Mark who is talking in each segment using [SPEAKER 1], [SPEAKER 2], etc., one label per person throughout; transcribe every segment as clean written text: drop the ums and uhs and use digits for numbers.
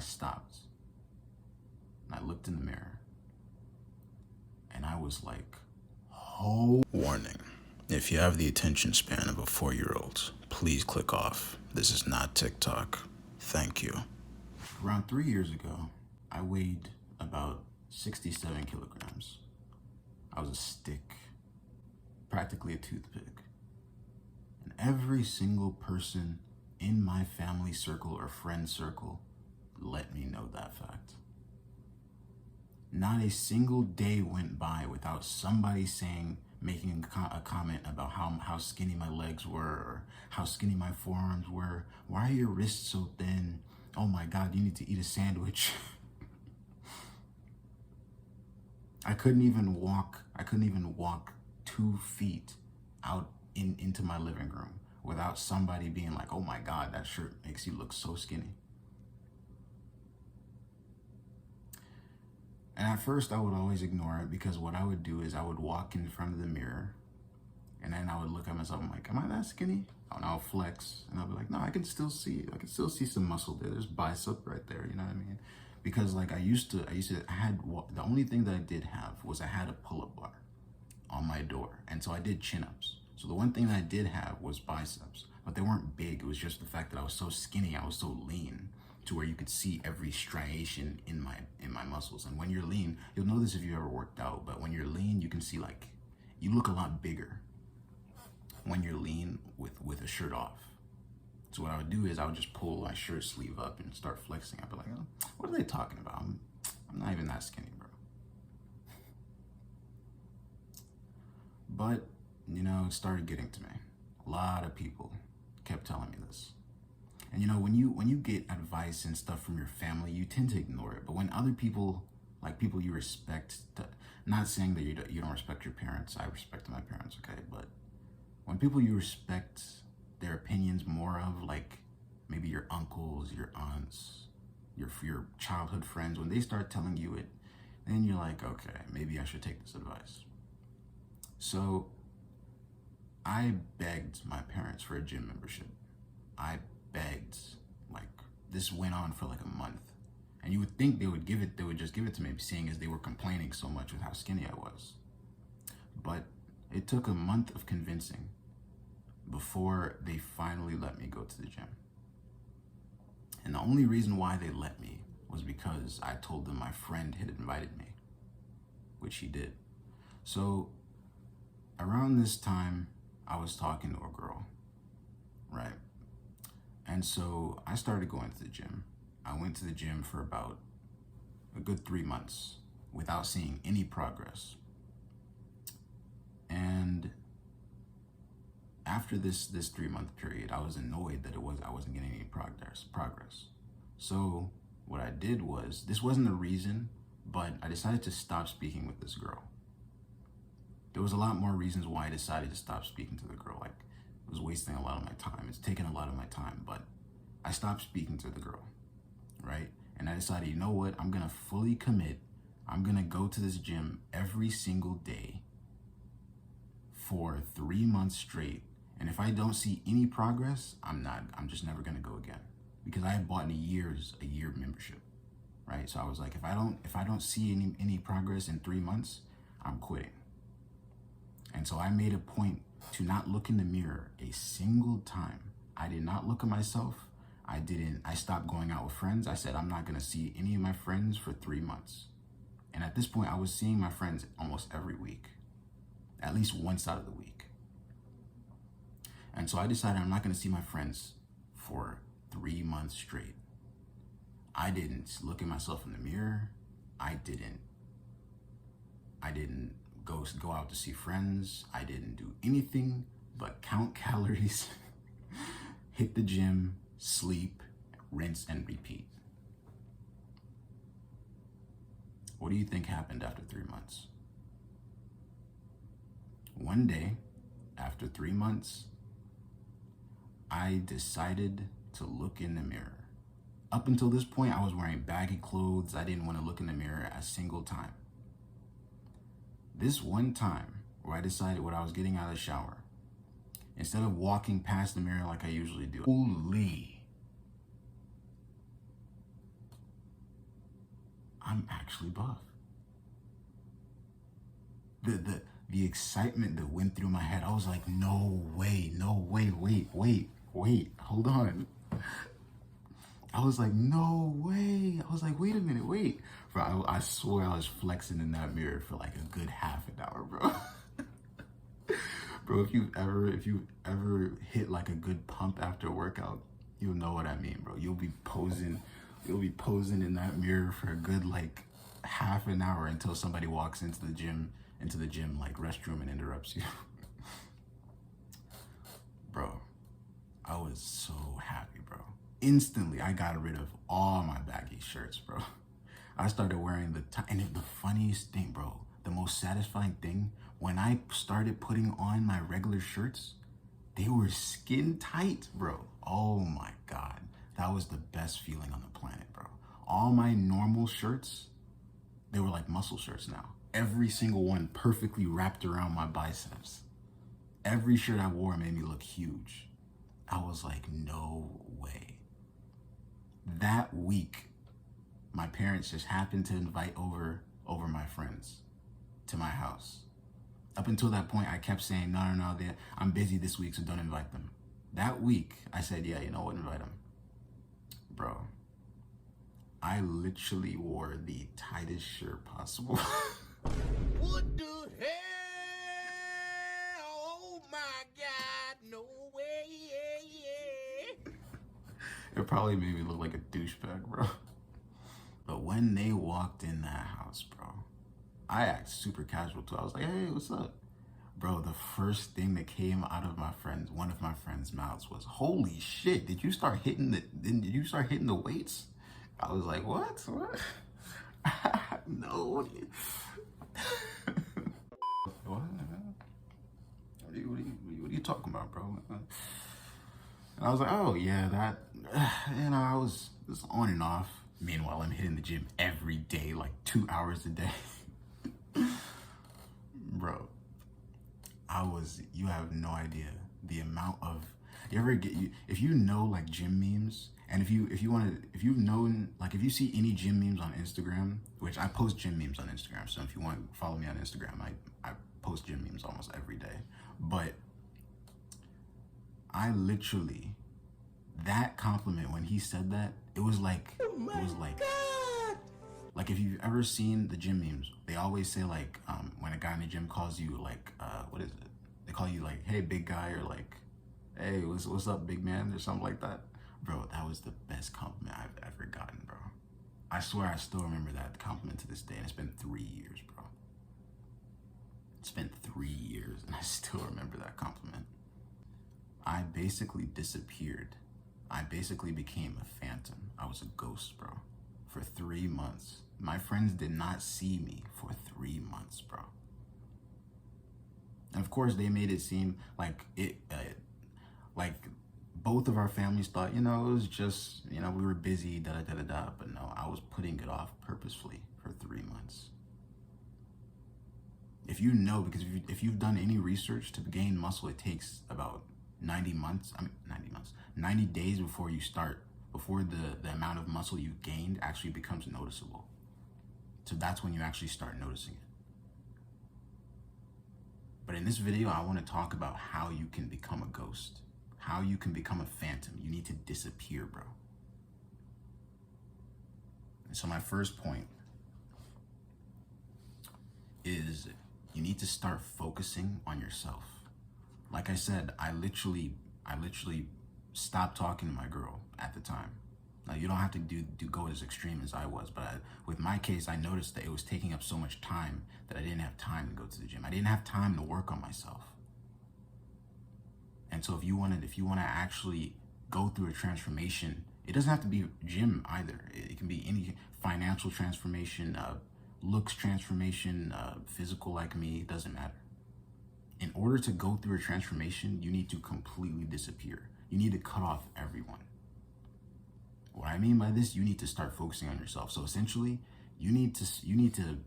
[SPEAKER 1] stopped and I looked in the mirror and I was like, oh. Warning. If you have the attention span of a 4-year-old, please click off. This is not TikTok. Thank you. Around 3 years ago, I weighed about 67 kilograms. I was a stick, practically a toothpick. And every single person in my family circle or friend circle let me know that fact. Not a single day went by without somebody making a comment about how skinny my legs were, or how skinny my forearms were. Why are your wrists so thin? Oh my God, you need to eat a sandwich. I couldn't even walk 2 feet out into my living room without somebody being like, oh my God, that shirt makes you look so skinny. And at first I would always ignore it, because what I would do is I would walk in front of the mirror and then I would look at myself. I'm like, am I that skinny? And I'll flex and I'll be like, no, I can still see some muscle there. There's bicep right there. You know what I mean? Because like I had, the only thing that I did have was I had a pull-up bar on my door. And so I did chin-ups. So the one thing that I did have was biceps, but they weren't big. It was just the fact that I was so skinny, I was so lean, to where you could see every striation in my muscles. And when you're lean, you'll know this if you ever worked out, but when you're lean, you can see, like, you look a lot bigger when you're lean with a shirt off. So what I would do is I would just pull my shirt sleeve up and start flexing. I'd be like, oh, what are they talking about? I'm not even that skinny, bro. But, you know, it started getting to me. A lot of people kept telling me this. And you know, when you get advice and stuff from your family, you tend to ignore it. But when other people, like people you respect, not saying that you don't respect your parents, I respect my parents, okay? But when people you respect their opinions more of, like maybe your uncles, your aunts, your childhood friends, when they start telling you it, then you're like, okay, maybe I should take this advice. So I begged my parents for a gym membership. I begged, like, this went on for like a month. And you would think they would just give it to me, seeing as they were complaining so much with how skinny I was. But it took a month of convincing before they finally let me go to the gym. And the only reason why they let me was because I told them my friend had invited me, which he did. So around this time, I was talking to a girl, right? And so I started going to the gym. I went to the gym for about a good 3 months without seeing any progress. And after this 3-month period, I was annoyed that I wasn't getting any progress. So what I did was, this wasn't the reason, but I decided to stop speaking with this girl. There was a lot more reasons why I decided to stop speaking to the girl. Like, it was wasting a lot of my time. It's taken a lot of my time, but I stopped speaking to the girl, right? And I decided, you know what? I'm gonna fully commit. I'm gonna go to this gym every single day for 3 months straight. And if I don't see any progress, I'm just never gonna go again. Because I had bought a year membership, right? So I was like, if I don't see any progress in 3 months, I'm quitting. And so I made a point to not look in the mirror a single time. I did not look at myself. I stopped going out with friends. I said, I'm not gonna see any of my friends for 3 months. And at this point, I was seeing my friends almost every week, at least once out of the week. And so I decided I'm not gonna see my friends for 3 months straight. I didn't look at myself in the mirror. I didn't go out to see friends. I didn't do anything but count calories, hit the gym, sleep, rinse, and repeat. What do you think happened after 3 months? One day, after 3 months, I decided to look in the mirror. Up until this point, I was wearing baggy clothes. I didn't want to look in the mirror a single time. This one time where I decided when I was getting out of the shower, instead of walking past the mirror like I usually do, holy, I'm actually buff. The excitement that went through my head, I was like, no way, wait, hold on. I was like, no way. I was like, wait a minute, wait. Bro, I swear I was flexing in that mirror for like a good half an hour, bro. Bro, if you ever hit like a good pump after a workout, you'll know what I mean, bro. You'll be posing in that mirror for a good like half an hour until somebody walks into the gym like restroom and interrupts you. Bro, I was so happy, bro. Instantly, I got rid of all my baggy shirts, bro. I started wearing and the funniest thing, bro, the most satisfying thing, when I started putting on my regular shirts, they were skin tight, bro. Oh my God. That was the best feeling on the planet, bro. All my normal shirts, they were like muscle shirts now. Every single one perfectly wrapped around my biceps. Every shirt I wore made me look huge. I was like, no way. That week, my parents just happened to invite over my friends to my house. Up until that point, I kept saying, no, I'm busy this week, so don't invite them. That week, I said, yeah, you know what, invite them. Bro, I literally wore the tightest shirt possible.
[SPEAKER 2] What the hell? Oh my God, no way, yeah.
[SPEAKER 1] It probably made me look like a douchebag, bro. But when they walked in that house, bro, I acted super casual too. I was like, hey, what's up? Bro, the first thing that came out of one of my friends' mouths was, holy shit, did you start hitting the weights? I was like, what? No. What are you talking about, bro? And I was like, oh yeah, that, I was on and off. Meanwhile, I'm hitting the gym every day, like 2 hours a day. Bro, you have no idea the amount of, if you know like gym memes, and if you see any gym memes on Instagram, which I post gym memes on Instagram, so if you want to follow me on Instagram, I post gym memes almost every day. But I literally, that compliment, when he said that, it was like, like if you've ever seen the gym memes, they always say like, when a guy in the gym calls you like, what is it? They call you like, hey, big guy, or like, hey, what's up, big man, or something like that. Bro, that was the best compliment I've ever gotten, bro. I swear I still remember that compliment to this day, and it's been 3 years, bro. It's been 3 years, and I still remember that compliment. I basically disappeared. I basically became a phantom. I was a ghost, bro, for 3 months. My friends did not see me for 3 months, bro. And of course, they made it seem like like both of our families thought, it was just, we were busy, da-da-da-da-da. But no, I was putting it off purposefully for 3 months. If you know, because if you've done any research, to gain muscle, it takes about 90 days before the amount of muscle you gained actually becomes noticeable. So that's when you actually start noticing it. But in this video, I want to talk about how you can become a ghost, how you can become a phantom. You need to disappear, bro. And so my first point is you need to start focusing on yourself. Like I said, I literally stopped talking to my girl at the time. Now, you don't have to go as extreme as I was, but with my case, I noticed that it was taking up so much time that I didn't have time to go to the gym. I didn't have time to work on myself. And so if you want to actually go through a transformation, it doesn't have to be gym either. It can be any financial transformation, looks transformation, physical like me, it doesn't matter. In order to go through a transformation, you need to completely disappear. You need to cut off everyone. What I mean by this, you need to start focusing on yourself. So essentially, you need to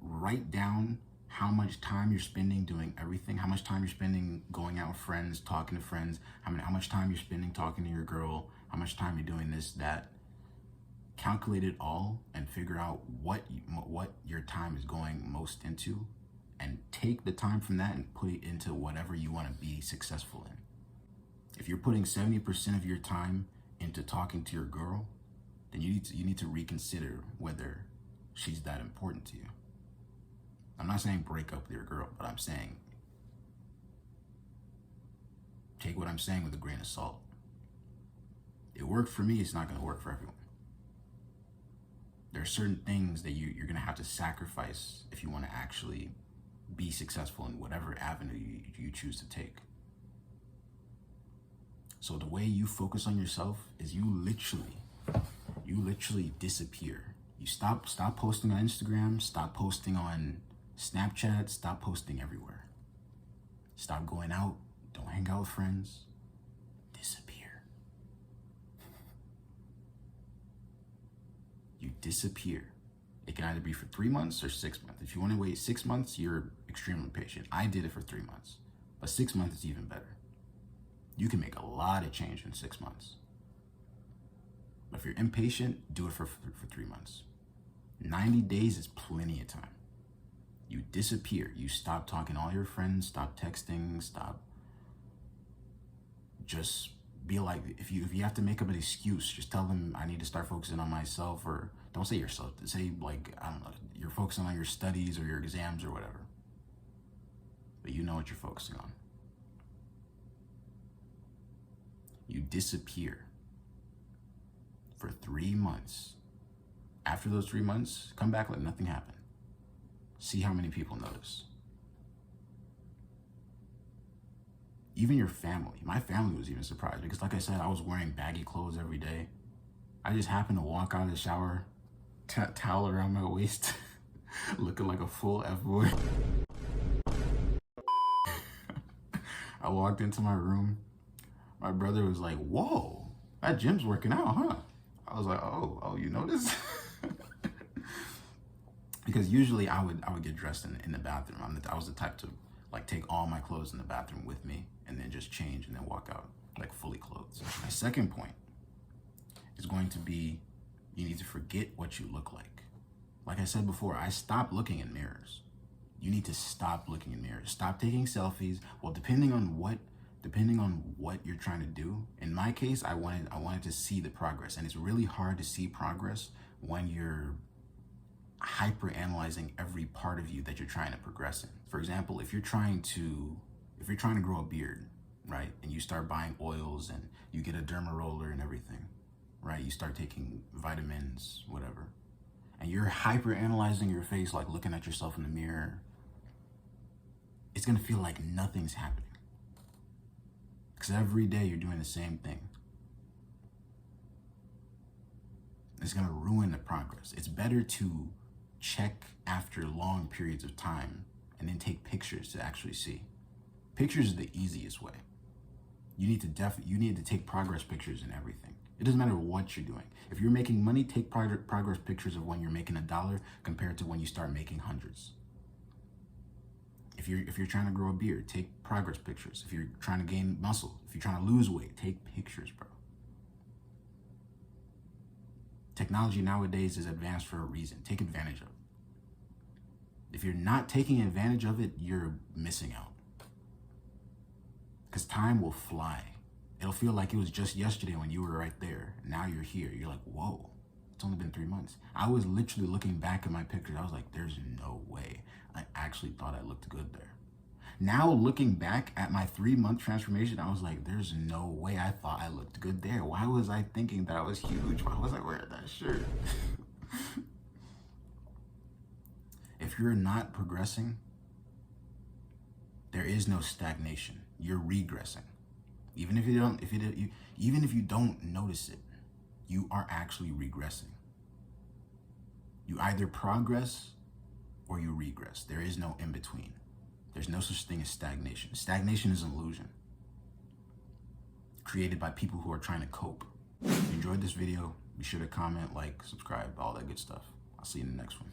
[SPEAKER 1] write down how much time you're spending doing everything, how much time you're spending going out with friends, talking to friends, how much time you're spending talking to your girl, how much time you're doing this, that. calculate it all and figure out what your time is going most into, and take the time from that and put it into whatever you want to be successful in. If you're putting 70% of your time into talking to your girl, then you need to reconsider whether she's that important to you. I'm not saying break up with your girl, but I'm saying take what I'm saying with a grain of salt. It worked for me, it's not going to work for everyone. There are certain things that you're going to have to sacrifice if you want to actually be successful in whatever avenue you choose to take. So the way you focus on yourself is you literally disappear. You stop posting on Instagram, stop posting on Snapchat, stop posting everywhere. Stop going out, don't hang out with friends, disappear. You disappear. It can either be for 3 months or 6 months. If you want to wait 6 months, you're extremely patient. I did it for 3 months, but 6 months is even better. You can make a lot of change in 6 months. But if you're impatient, do it for 3 months. 90 days is plenty of time. You disappear. You stop talking to all your friends, stop texting, stop. Just be like, if you have to make up an excuse, just tell them I need to start focusing on myself, or don't say yourself. Say like, I don't know, you're focusing on your studies or your exams or whatever. But you know what you're focusing on. You disappear for 3 months. After those 3 months, come back like nothing happened. See how many people notice. Even your family. My family was even surprised because, like I said, I was wearing baggy clothes every day. I just happened to walk out of the shower, towel around my waist, looking like a full F-boy. I walked into my room. My brother was like, "Whoa, that gym's working out, huh?" I was like, oh, you noticed? Because usually I would get dressed in the bathroom. I was the type to like take all my clothes in the bathroom with me and then just change and then walk out like fully clothed. My second point is going to be, you need to forget what you look like. Like I said before, I stopped looking in mirrors. You need to stop looking in mirrors. Stop taking selfies. Well, depending on what you're trying to do. In my case, I wanted to see the progress, and it's really hard to see progress when you're hyper analyzing every part of you that you're trying to progress in. For example, if you're trying to grow a beard, right, and you start buying oils and you get a derma roller and everything, right, you start taking vitamins, whatever, and you're hyper analyzing your face, like looking at yourself in the mirror, it's gonna feel like nothing's happening. Because every day you're doing the same thing. It's going to ruin the progress. It's better to check after long periods of time and then take pictures to actually see. Pictures is the easiest way. You need to take progress pictures in everything. It doesn't matter what you're doing. If you're making money, take progress pictures of when you're making $1 compared to when you start making hundreds. If you're trying to grow a beard, take progress pictures. If you're trying to gain muscle, if you're trying to lose weight, take pictures, bro. Technology nowadays is advanced for a reason. Take advantage of it. If you're not taking advantage of it, you're missing out. Because time will fly. It'll feel like it was just yesterday when you were right there. Now you're here. You're like, whoa, it's only been 3 months. I was literally looking back at my pictures. I was like, there's no way. I actually thought I looked good there. Now looking back at my 3-month transformation, I was like, there's no way I thought I looked good there. Why was I thinking that I was huge? Why was I wearing that shirt? If you're not progressing, there is no stagnation. You're regressing. Even if you don't notice it, you are actually regressing. You either progress or you regress. There is no in between. There's no such thing as stagnation. Stagnation is an illusion created by people who are trying to cope. If you enjoyed this video, be sure to comment, like, subscribe, all that good stuff. I'll see you in the next one.